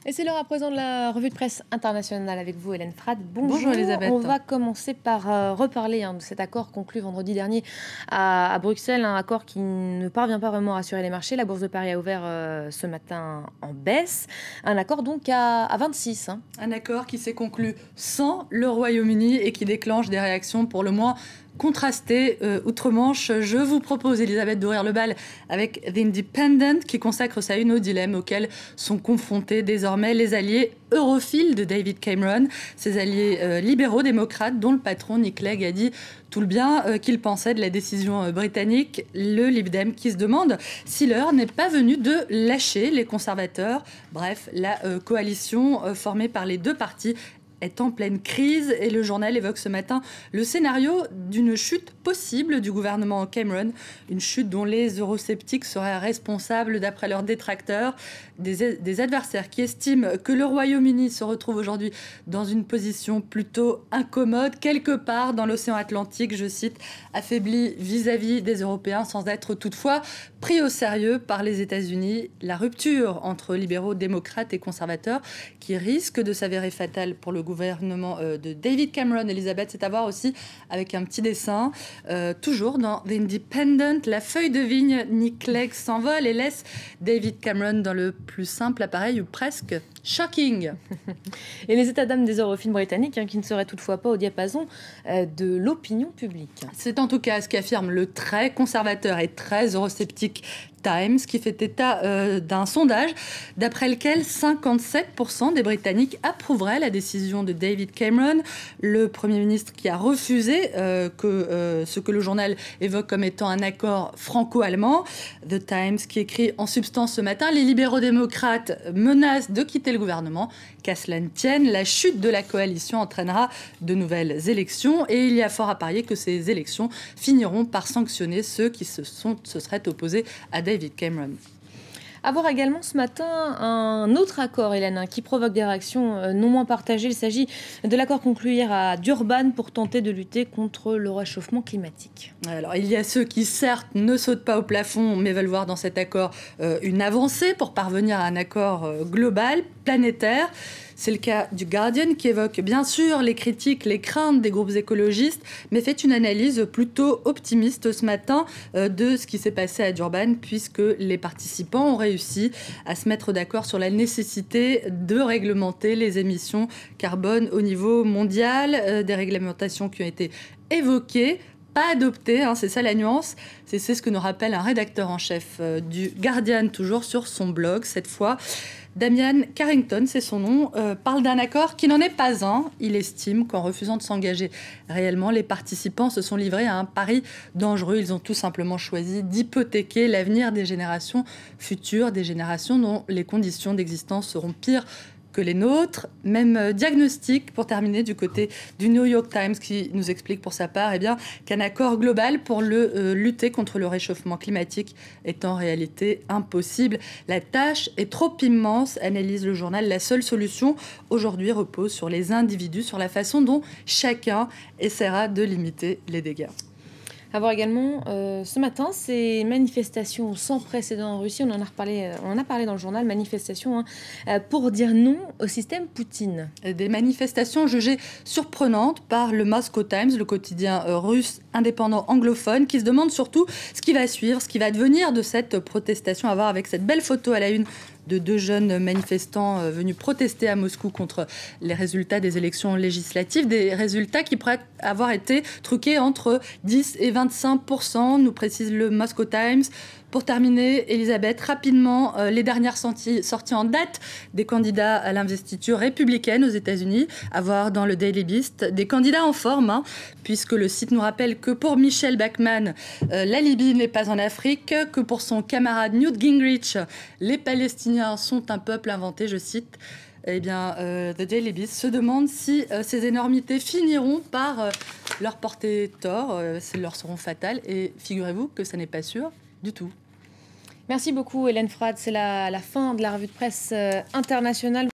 Et c'est l'heure à présent de la revue de presse internationale avec vous, Hélène Frad. Bonjour Elisabeth. On va commencer par reparler de cet accord conclu vendredi dernier à Bruxelles, un accord qui ne parvient pas vraiment à rassurer les marchés. La Bourse de Paris a ouvert ce matin en baisse. Un accord donc à 26. Un accord qui s'est conclu sans le Royaume-Uni et qui déclenche des réactions pour le moins contrasté outre-Manche. Je vous propose, Elisabeth, d'ouvrir le bal avec The Independent, qui consacre sa une au dilemme auquel sont confrontés désormais les alliés europhiles de David Cameron, ces alliés libéraux démocrates dont le patron Nick Clegg a dit tout le bien qu'il pensait de la décision britannique. Le Lib Dem qui se demande si l'heure n'est pas venue de lâcher les conservateurs. Bref, la coalition formée par les deux partis est en pleine crise et le journal évoque ce matin le scénario d'une chute possible du gouvernement Cameron, une chute dont les eurosceptiques seraient responsables d'après leurs détracteurs, des adversaires qui estiment que le Royaume-Uni se retrouve aujourd'hui dans une position plutôt incommode, quelque part dans l'océan Atlantique, je cite, affaibli vis-à-vis des Européens sans être toutefois pris au sérieux par les États-Unis. La rupture entre libéraux, démocrates et conservateurs qui risque de s'avérer fatale pour le gouvernement de David Cameron. Elisabeth, c'est à voir aussi avec un petit dessin. Toujours dans The Independent, la feuille de vigne, Nick Clegg s'envole et laisse David Cameron dans le plus simple appareil ou presque shocking. Et les états d'âme des europhiles britanniques qui ne seraient toutefois pas au diapason de l'opinion publique. C'est en tout cas ce qu'affirme le très conservateur et très eurosceptique Times, qui fait état d'un sondage d'après lequel 57% des Britanniques approuveraient la décision de David Cameron, le Premier ministre qui a refusé ce que le journal évoque comme étant un accord franco-allemand. The Times qui écrit en substance ce matin: les libéraux démocrates menacent de quitter le gouvernement. Qu'à cela ne tienne, la chute de la coalition entraînera de nouvelles élections et il y a fort à parier que ces élections finiront par sanctionner ceux qui se seraient opposés à David Cameron. À voir également ce matin un autre accord, Hélène, qui provoque des réactions non moins partagées. Il s'agit de l'accord conclu hier à Durban pour tenter de lutter contre le réchauffement climatique. Alors, il y a ceux qui, certes, ne sautent pas au plafond, mais veulent voir dans cet accord une avancée pour parvenir à un accord global, planétaire. C'est le cas du Guardian qui évoque bien sûr les critiques, les craintes des groupes écologistes, mais fait une analyse plutôt optimiste ce matin de ce qui s'est passé à Durban, puisque les participants ont réussi à se mettre d'accord sur la nécessité de réglementer les émissions carbone au niveau mondial, des réglementations qui ont été évoquées, pas adoptées, c'est ça la nuance. C'est ce que nous rappelle un rédacteur en chef du Guardian, toujours sur son blog cette fois. Damian Carrington, c'est son nom, parle d'un accord qui n'en est pas un. Il estime qu'en refusant de s'engager réellement, les participants se sont livrés à un pari dangereux. Ils ont tout simplement choisi d'hypothéquer l'avenir des générations futures, des générations dont les conditions d'existence seront pires que les nôtres. Même diagnostic pour terminer du côté du New York Times qui nous explique pour sa part qu'un accord global pour lutter contre le réchauffement climatique est en réalité impossible. La tâche est trop immense, analyse le journal. La seule solution aujourd'hui repose sur les individus, sur la façon dont chacun essaiera de limiter les dégâts. À voir également ce matin ces manifestations sans précédent en Russie. On en a parlé dans le journal, manifestations pour dire non au système Poutine. Des manifestations jugées surprenantes par le Moscow Times, le quotidien russe indépendant anglophone, qui se demande surtout ce qui va suivre, ce qui va devenir de cette protestation. À voir avec cette belle photo à la une de deux jeunes manifestants venus protester à Moscou contre les résultats des élections législatives, des résultats qui pourraient avoir été truqués entre 10 et 25%, nous précise le Moscow Times. Pour terminer, Elisabeth, rapidement, les dernières sorties en date des candidats à l'investiture républicaine aux États-Unis, à voir dans le Daily Beast, des candidats en forme, puisque le site nous rappelle que pour Michelle Bachmann, la Libye n'est pas en Afrique, que pour son camarade Newt Gingrich, les Palestiniens sont un peuple inventé, je cite. The Daily Beast se demande si ces énormités finiront par leur porter tort, si elles leur seront fatales, et figurez-vous que ça n'est pas sûr du tout. Merci beaucoup Hélène Frad, c'est la fin de la revue de presse internationale.